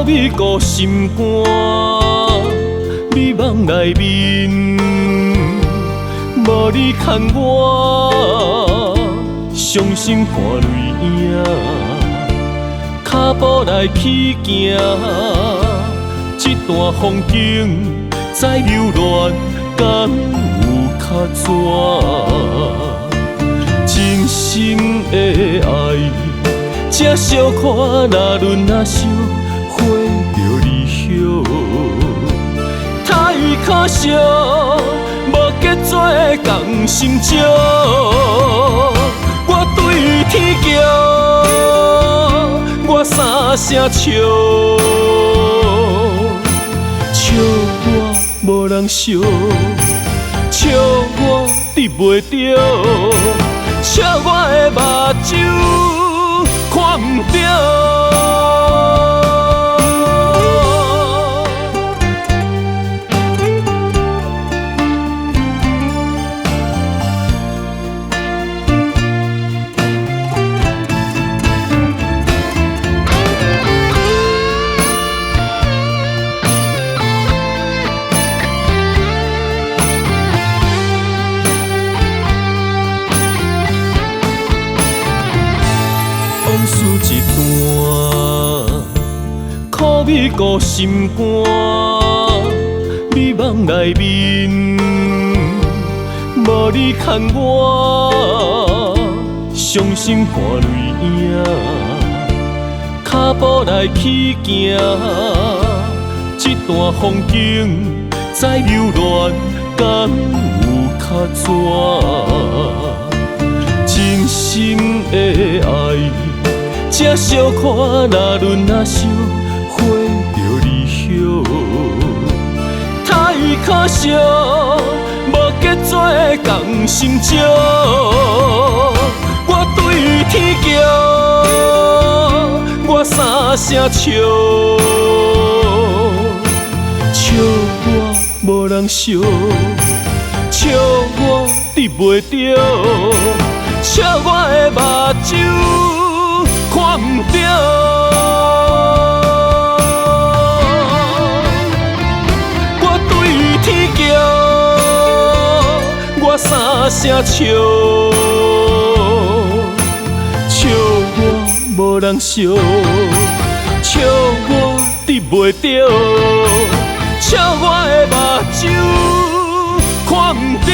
你顾心肝，美梦内面，无你牵我，伤心看泪影，脚步来去行，这段风景再留恋，敢有较绝？真心的爱，这小看那轮那烧，花着离晓，太可惜，无结做同心照。我对天叫，我三声笑，笑我无人笑，笑我得袂着，笑我的目睭看不着。往事一段，苦味顾心肝，美梦内面，无你牵我，伤心看泪影，脚步来去行，这段风景再留恋，敢有较绝？真心的爱，这小看那轮那烧，花着离晓，太可惜，无结做同心照。我对天叫，我三声笑，笑我无人笑，笑我得袂着，笑我的目睭看不着。我对天叫，我三声笑，笑我无人笑，笑我得袂着，笑我的目睭看不着。